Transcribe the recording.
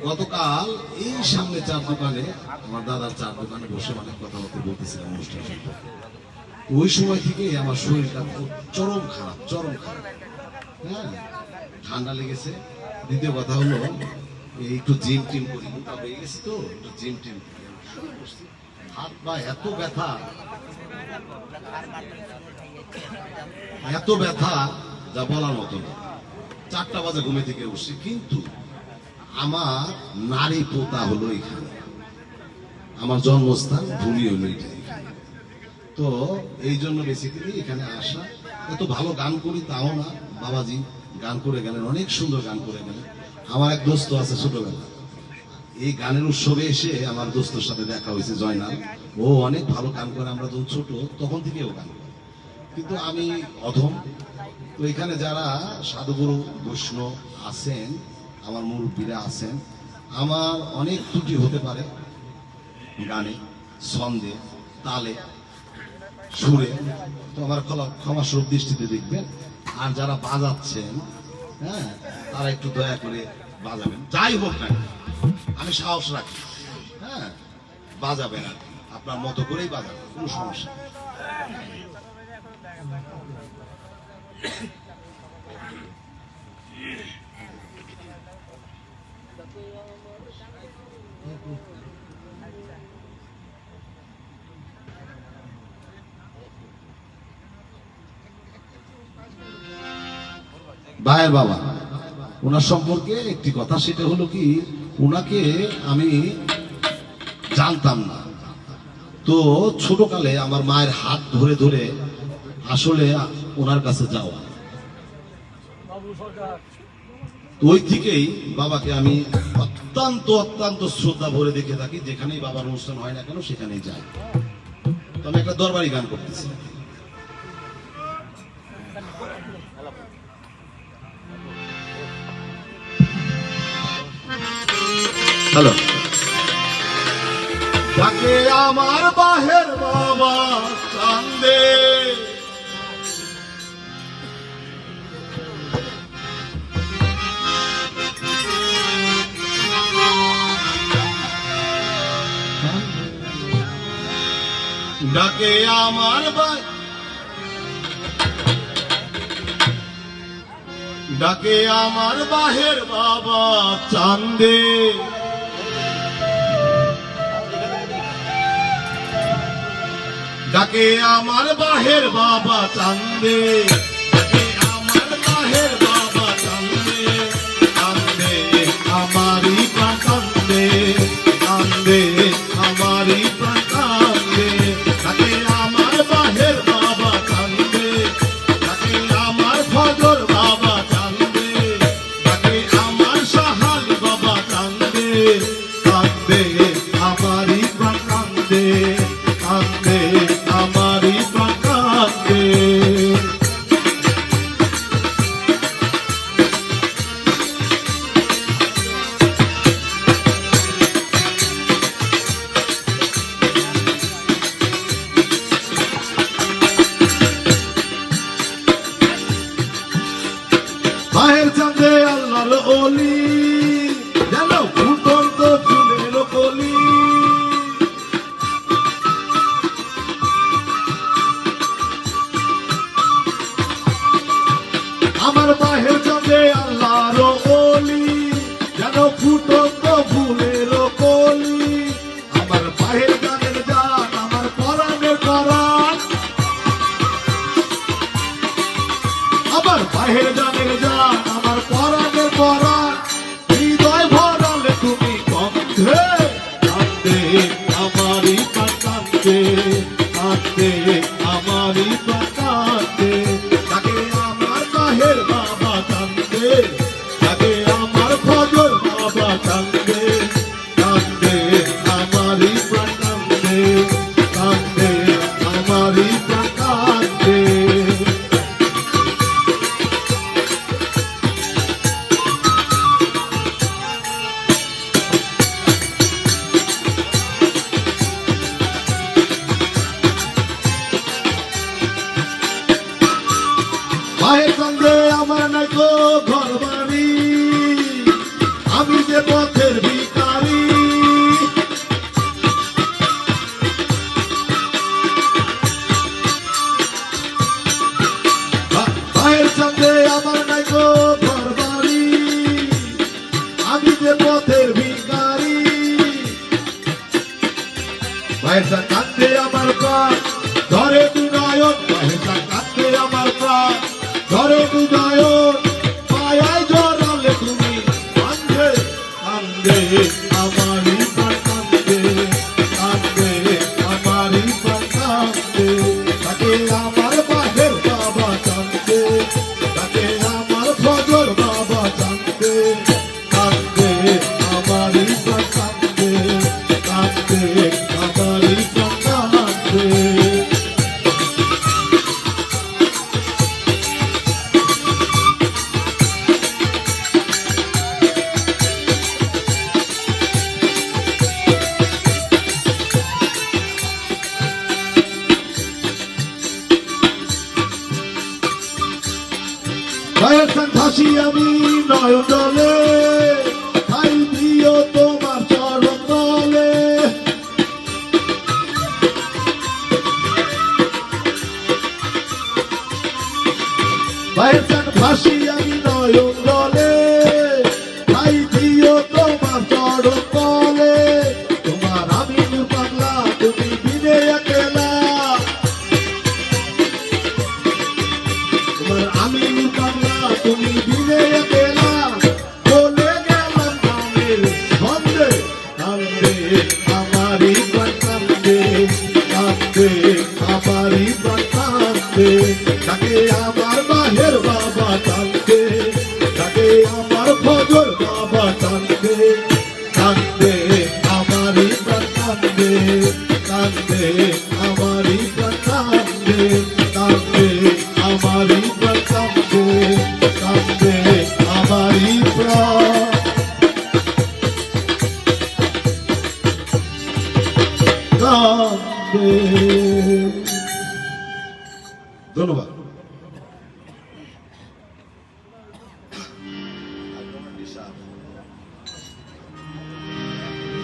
গতকাল এই সামনে চার দোকানে আমার দাদার চার দোকানে বসে অনেক কথাবার্তা বলতেছিলাম অনুষ্ঠান সম্পর্কে। ওই সময় থেকে আমার শরীরটা চরম খারাপ, চরম খারাপ। হ্যাঁ, ঠান্ডা লেগেছে। দ্বিতীয় কথা হলো একটু জিম টিম করি, মোটা হয়ে গেছি তো, একটু জিম টিম করি। হাত পা এত ব্যথা, এত ব্যথা যা বলার মতো না। 4টা বাজে ঘুমে থেকে উঠছি, কিন্তু আমার নারী পোতা হলো এখানে, আমার জন্মস্থান ভূমি হলো এটাই। তো এই জন্য বেসিক্যালি এখানে আসা। এত ভালো গান করি তাও না, বাবাজি গান করে গেলেন, অনেক সুন্দর গান করে গেলেন। আমার এক দোস্ত আছে ছোটবেলা, এই গানের উৎসবে এসে আমার দোস্তর সাথে দেখা হয়েছে, জয়নাল। ও অনেক ভালো গান করে, আমরা যখন ছোট তখন থেকে ও গান করে, কিন্তু আমি অধম। তো এখানে যারা সাধুগুরু বৈষ্ণব আছেন, আমার মুরব্বীরা আছেন, আমার অনেক ত্রুটি হতে পারে গানে, ছন্দে, তালে, সুরে, তো আমার ক্ষমাস্বরূপ দৃষ্টিতে দেখবেন। আর যারা বাজাচ্ছেন, হ্যাঁ, তারা একটু দয়া করে বাজাবেন, যাই হোক না, আমি সাহস রাখি। হ্যাঁ, বাজাবেন আর কি, আপনার মতো করেই বাজাবেন, কোনো সমস্যা নেই। ভাইয়ের বাবা, ওনার সম্পর্কে একটি কথা, সেটা হলো কি, ওনাকে আমি জানতাম না। তো ছোটকালে আমার মায়ের হাত ধরে ধরে আসলে ওনার কাছে যাওয়া, ওই থেকেই বাবাকে আমি অত্যন্ত অত্যন্ত শ্রদ্ধা ভরে দেখে থাকি। যেখানেই বাবার অনুষ্ঠান হয় না কেন সেখানেই যাই। তো আমি একটা দরবারি গান করতেছি। হ্যালো। ডাকে আমার বাহের বাবা চান্দে, ডাকে আমার ডাকে আমার বাহের বাবা চান্দে, ডাকে আমার বাহের বাবা চান্দে, ডাকে আমার বাহের বাবা চান্দে, চান্দে আমারি প্রাণ কান্দে, কান্দে আমারি প্রাণ কান্দে, ডাকে আমার বাহের বাবা চান্দে, ডাকে আমার ফজর বাবা চান্দে, ডাকে আমার সাহাল বাবা চান্দে, কান্দে আমারি প্রাণ কান্দে, কান্দে আমারি প্রাণ কান্দে। বাহের চাঁদে আল্লাহর ওলি, যেন ফুটন্ত ফুলের কলি, আমার বাহের চাঁদে আল্লাহর ওলি, যেন ফুটন্ত ফুলের কলি, আমার বাহের গানের জান, আমার পরাণের পরাণ, আমার বাহের গানের জান, আমার পরাণের পরাণ, হৃদয় ভরালে তুমি গন্ধে, কান্দে আমারি প্রাণ কান্দে, কান্দে আমারি প্রাণ কান্দে, তাকে আমার বাহের বাবা কান্দে, তাকে আমার ফজর বাবা কান্দে, কান্দে আমারি প্রাণ কান্দে, কান্দে আমারি প্রাণ কান্দে। বাহের সঙ্গে আমার নাই গো ঘর বাড়ি, আমি যে পথের ভাইসা কান্দে আমার প্রাণ ধরে দুনয়ন ভাইসা কান্দে আমার প্রাণ ধরে দুনয়ন মায়ায় জড়ালে তুমি কান্দে কান্দে আমারই প্রাণ কান্দে কান্দে আমারই প্রাণ কান্দে তাকে আমার বাহের বাবা কান্দে তাকে আমার ফজর বাবা কান্দে কান্দে আমারই প্রাণ কান্দে কান্দে আমারই প্রাণ কান্দে ভাইয়ের ভাসি আমি নয়ন জলে খাই দিও তোমার চরণ তলে ভাইয়ের ভাসি আমি নয়ন জলে খাই দিও তোমার চরণ তলে তোমার আমি পাগলা তুমি বিনে একলা তোমার আমি পাগলা তুমি বিনে একলা বলে গেলাম নামের ছন্দে কান্দে আমারই প্রাণ কান্দে কান্দে আমারই প্রাণ কান্দে তাকে আমার বাহের বাবা কান্দে তাকে আমার ফজর বাবা কান্দে কান্দে আমারই প্রাণ কান্দে কান্দে আমারই প্রাণ কান্দে কান্দে আমারই প্রাণ কান্দে কান্দে আমারই প্রাণ কান্দে। ধন্যবাদ।